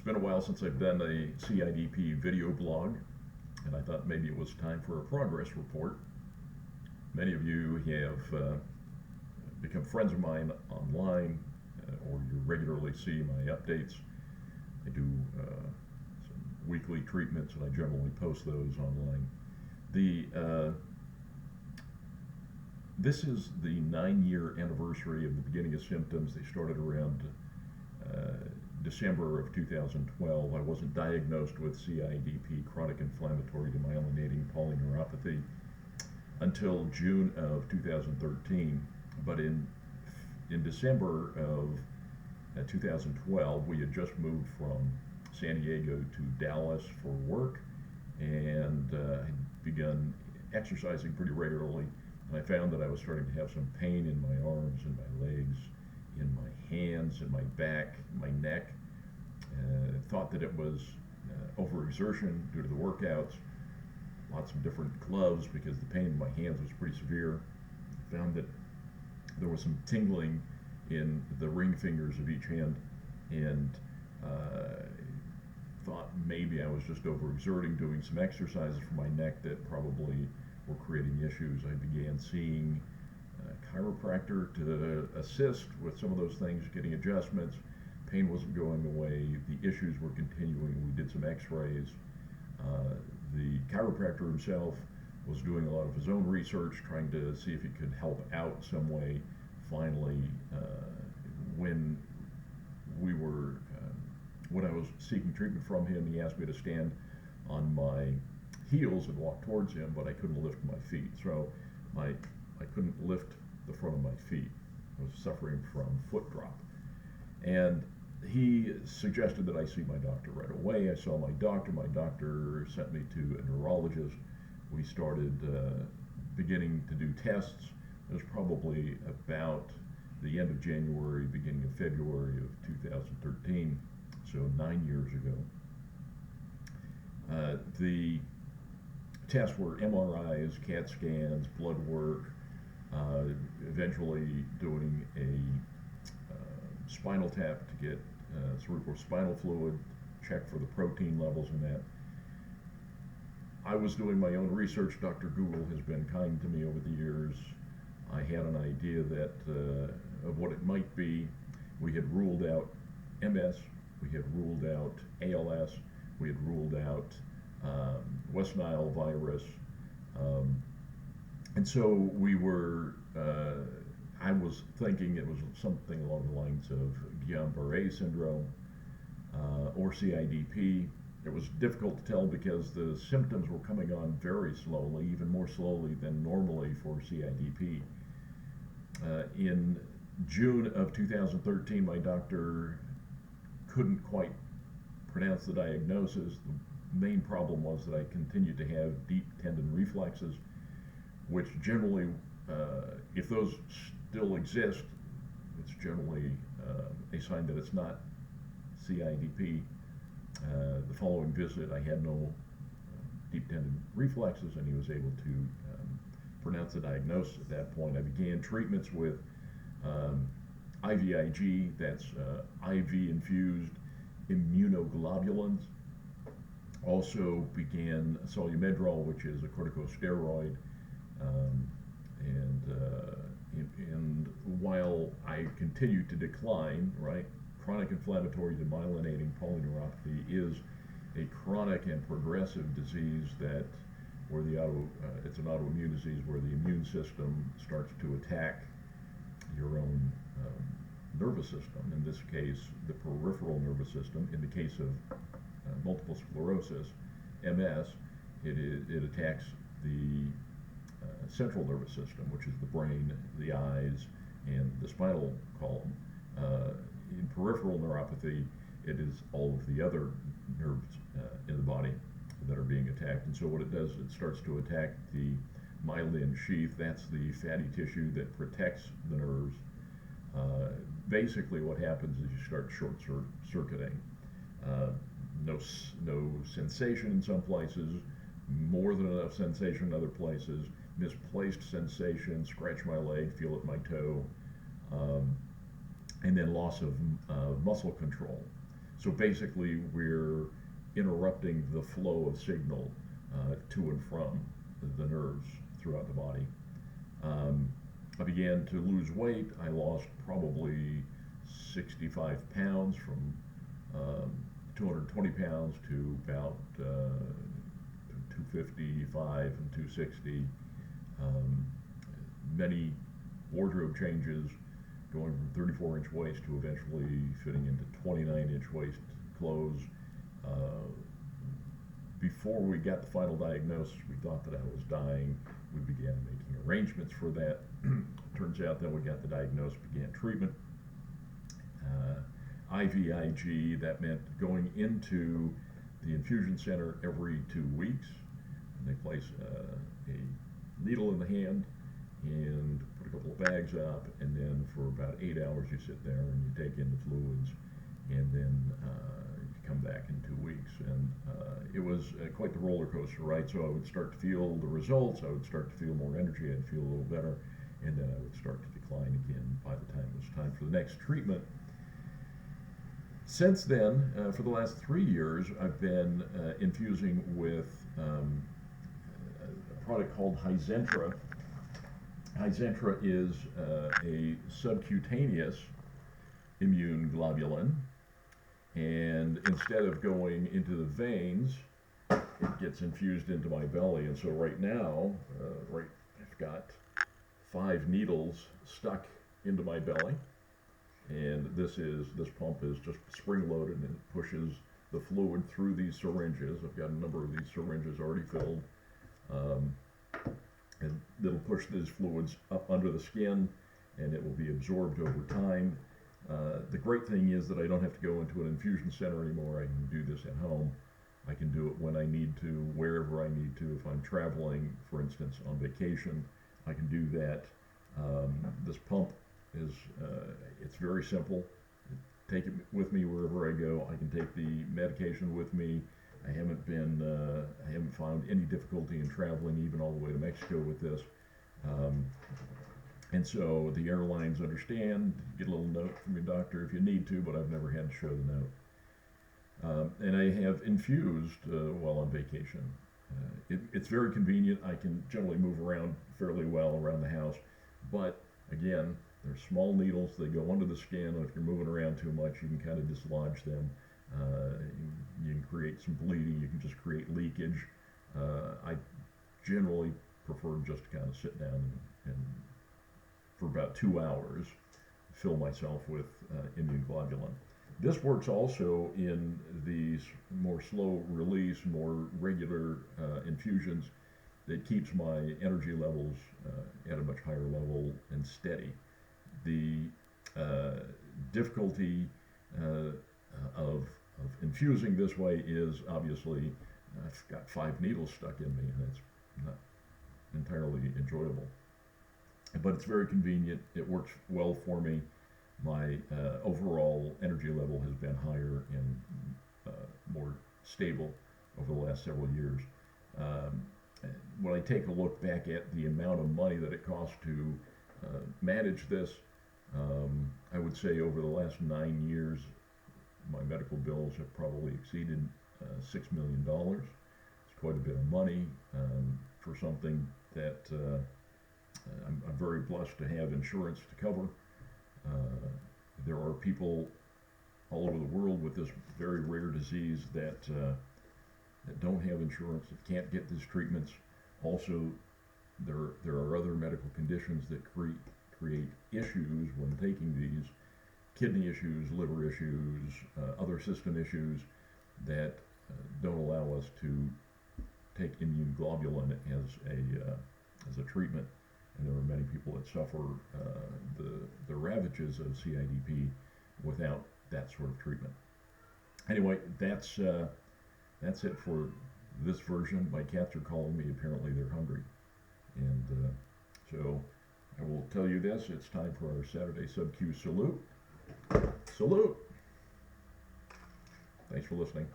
been a while since I've done a CIDP video blog, and I thought maybe it was time for a progress report. Many of you have become friends of mine online, or you regularly see my updates. I do some weekly treatments, and I generally post those online. This is the 9-year anniversary of the beginning of symptoms. They started around December of 2012. I wasn't diagnosed with CIDP, chronic inflammatory demyelinating polyneuropathy, until June of 2013. But in December of 2012, we had just moved from San Diego to Dallas for work, and I'd begun exercising pretty regularly. And I found that I was starting to have some pain in my arms and my legs, in my hands, in my back, my neck. Thought that it was overexertion due to the workouts, lots of different gloves because the pain in my hands was pretty severe. Found that there was some tingling in the ring fingers of each hand, and thought maybe I was just overexerting, doing some exercises for my neck that probably were creating issues. I began seeing a chiropractor to assist with some of those things, getting adjustments. Pain wasn't going away. The issues were continuing. We did some x-rays. The chiropractor himself was doing a lot of his own research, trying to see if he could help out some way. Finally, when I was seeking treatment from him, he asked me to stand on my heels and walk towards him, but I couldn't lift my feet. So I couldn't lift the front of my feet. I was suffering from foot drop. And he suggested that I see my doctor right away. I saw my doctor. My doctor sent me to a neurologist. We started beginning to do tests. It was probably about the end of January, beginning of February of 2013, so 9 years ago. The tests were MRIs, CAT scans, blood work, eventually doing a spinal tap to get cerebrospinal fluid, check for the protein levels in that. I was doing my own research. Dr. Google has been kind to me over the years. I had an idea that of what it might be. We had ruled out MS, we had ruled out ALS, we had ruled out West Nile virus, and so we were, I was thinking it was something along the lines of Guillain-Barré syndrome or CIDP. It was difficult to tell because the symptoms were coming on very slowly, even more slowly than normally for CIDP. In June of 2013, my doctor couldn't quite pronounce the diagnosis. The main problem was that I continued to have deep tendon reflexes, which generally, if those still exist, it's generally a sign that it's not CIDP. The following visit, I had no deep tendon reflexes, and he was able to pronounce the diagnosis at that point. I began treatments with IVIG, that's IV-infused immunoglobulins. Also began Solumedrol, which is a corticosteroid, and while I continued to decline, right, chronic inflammatory demyelinating polyneuropathy is a chronic and progressive disease that where it's an autoimmune disease where the immune system starts to attack your own nervous system. In this case, the peripheral nervous system. In the case of multiple sclerosis, MS, it attacks the central nervous system, which is the brain, the eyes, and the spinal column. In peripheral neuropathy, it is all of the other nerves in the body that are being attacked. And so what it does, it starts to attack the myelin sheath. That's the fatty tissue that protects the nerves. Basically what happens is you start short-circuiting. No sensation in some places, more than enough sensation in other places, misplaced sensation, scratch my leg, feel it in my toe, and then loss of muscle control. So basically, we're interrupting the flow of signal to and from the nerves throughout the body. I began to lose weight. I lost probably 65 pounds from 220 pounds to about 255 and 260. Many wardrobe changes, going from 34-inch waist to eventually fitting into 29-inch waist clothes. Before we got the final diagnosis, we thought that I was dying. We began making arrangements for that. Turns out that we got the diagnosis, began treatment. IVIG, that meant going into the infusion center every 2 weeks. And they place a needle in the hand and put a couple of bags up, and then for about 8 hours you sit there and you take in the fluids, and then you come back in 2 weeks. And it was quite the roller coaster, right? So I would start to feel the results, I would start to feel more energy, I'd feel a little better, and then I would start to decline again by the time it was time for the next treatment. Since then, for the last 3 years, I've been infusing with a product called Hizentra. Hizentra is a subcutaneous immune globulin, and instead of going into the veins, it gets infused into my belly. And so right now, I've got 5 needles stuck into my belly. And this pump is just spring loaded, and it pushes the fluid through these syringes. I've got a number of these syringes already filled, and it'll push these fluids up under the skin, and it will be absorbed over time. The great thing is that I don't have to go into an infusion center anymore. I can do this at home. I can do it when I need to, wherever I need to. If I'm traveling, for instance, on vacation, I can do that. This pump is it's very simple. Take it with me wherever I go. I can take the medication with me. I haven't found any difficulty in traveling even all the way to Mexico with this. And so the airlines understand. Get a little note from your doctor if you need to, but I've never had to show the note. And I have infused while on vacation. It's very convenient. I can generally move around fairly well around the house, but again, they're small needles. They go under the skin, and if you're moving around too much, you can kind of dislodge them. You can create some bleeding. You can just create leakage. I generally prefer just to kind of sit down and for about 2 hours, fill myself with immune globulin. This works also in these more slow release, more regular infusions. It keeps my energy levels at a much higher level and steady. The difficulty of infusing this way is obviously I've got 5 needles stuck in me, and it's not entirely enjoyable. But it's very convenient. It works well for me. My overall energy level has been higher and more stable over the last several years. When I take a look back at the amount of money that it costs to manage this, I would say over the last 9 years, my medical bills have probably exceeded $6 million. It's quite a bit of money for something that I'm very blessed to have insurance to cover. There are people all over the world with this very rare disease that don't have insurance, that can't get these treatments. Also, there are other medical conditions that create issues when taking these, kidney issues, liver issues, other system issues that don't allow us to take immune globulin as a treatment. And there are many people that suffer the ravages of CIDP without that sort of treatment. Anyway, that's it for this version. My cats are calling me. Apparently they're hungry. And so I will tell you this. It's time for our Saturday Sub-Q Salute. Salute! Thanks for listening.